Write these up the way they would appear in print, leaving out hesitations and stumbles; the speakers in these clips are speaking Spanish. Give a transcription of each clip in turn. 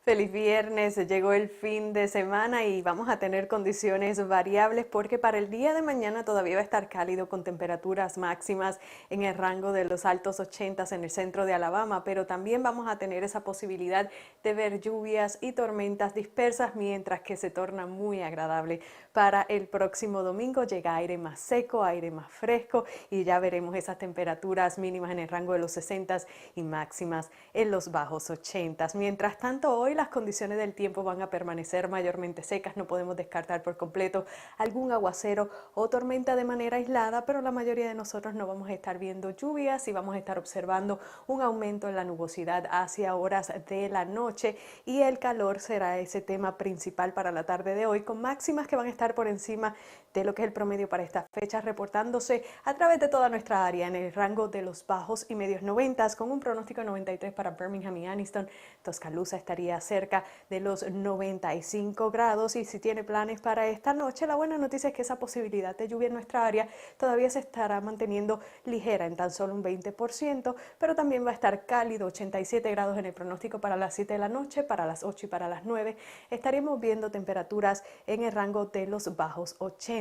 Feliz viernes, llegó el fin de semana y vamos a tener condiciones variables porque para el día de mañana todavía va a estar cálido con temperaturas máximas en el rango de los altos 80 en el centro de Alabama, pero también vamos a tener esa posibilidad de ver lluvias y tormentas dispersas mientras que se torna muy agradable. Para el próximo domingo llega aire más seco, aire más fresco y ya veremos esas temperaturas mínimas en el rango de los 60 y máximas en los bajos 80. Mientras tanto, hoy las condiciones del tiempo van a permanecer mayormente secas, no podemos descartar por completo algún aguacero o tormenta de manera aislada, pero la mayoría de nosotros no vamos a estar viendo lluvias y vamos a estar observando un aumento en la nubosidad hacia horas de la noche y el calor será ese tema principal para la tarde de hoy, con máximas que van a estar por encima de lo que es el promedio para esta fecha, reportándose a través de toda nuestra área en el rango de los bajos y medios 90, con un pronóstico de 93 para Birmingham y Anniston. Tuscaloosa estaría cerca de los 95 grados y si tiene planes para esta noche, la buena noticia es que esa posibilidad de lluvia en nuestra área todavía se estará manteniendo ligera en tan solo un 20%, pero también va a estar cálido, 87 grados en el pronóstico para las 7 de la noche, para las 8 y para las 9. Estaremos viendo temperaturas en el rango de los bajos 80.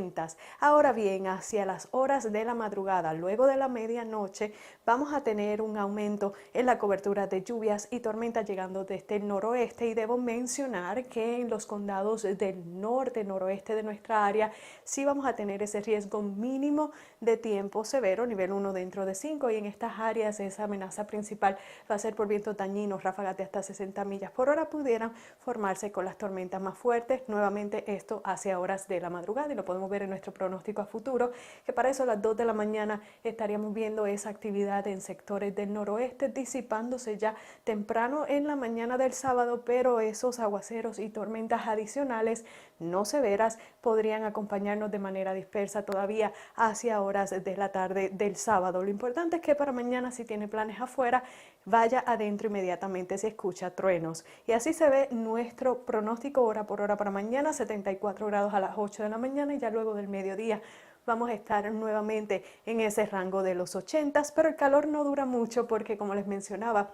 Ahora bien, hacia las horas de la madrugada, luego de la medianoche, vamos a tener un aumento en la cobertura de lluvias y tormentas llegando desde el noroeste y debo mencionar que en los condados del norte, noroeste de nuestra área, sí vamos a tener ese riesgo mínimo de tiempo severo, nivel 1 dentro de 5 y en estas áreas esa amenaza principal va a ser por vientos dañinos, ráfagas de hasta 60 millas por hora pudieran formarse con las tormentas más fuertes, nuevamente esto hacia horas de la madrugada y lo podemos ver en nuestro pronóstico a futuro, que para eso a las 2 de la mañana estaríamos viendo esa actividad en sectores del noroeste disipándose ya temprano en la mañana del sábado, pero esos aguaceros y tormentas adicionales no severas podrían acompañarnos de manera dispersa todavía hacia horas de la tarde del sábado. Lo importante es que para mañana, si tiene planes afuera, vaya adentro inmediatamente si escucha truenos. Y así se ve nuestro pronóstico hora por hora para mañana, 74 grados a las 8 de la mañana y ya luego del mediodía vamos a estar nuevamente en ese rango de los 80, pero el calor no dura mucho porque, como les mencionaba,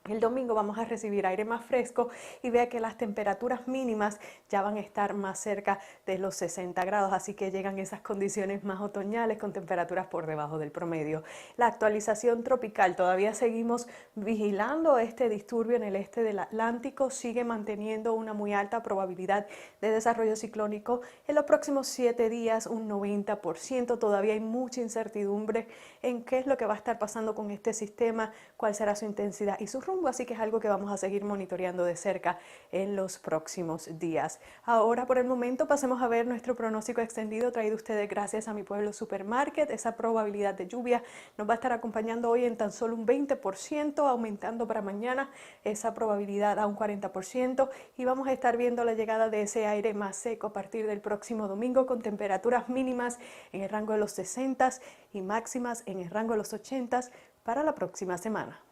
el domingo vamos a recibir aire más fresco y vea que las temperaturas mínimas ya van a estar más cerca de los 60 grados, así que llegan esas condiciones más otoñales con temperaturas por debajo del promedio. La actualización tropical, todavía seguimos vigilando este disturbio en el este del Atlántico, sigue manteniendo una muy alta probabilidad de desarrollo ciclónico en los próximos 7 días, un 90%. Todavía hay mucha incertidumbre en qué es lo que va a estar pasando con este sistema, cuál será su intensidad y su rumbo, así que es algo que vamos a seguir monitoreando de cerca en los próximos días. Ahora, por el momento, pasemos a ver nuestro pronóstico extendido traído a ustedes gracias a Mi Pueblo Supermarket. Esa probabilidad de lluvia nos va a estar acompañando hoy en tan solo un 20%, aumentando para mañana esa probabilidad a un 40% y vamos a estar viendo la llegada de ese aire más seco a partir del próximo domingo con temperaturas mínimas en el rango de los 60 y máximas en el rango de los 80 para la próxima semana.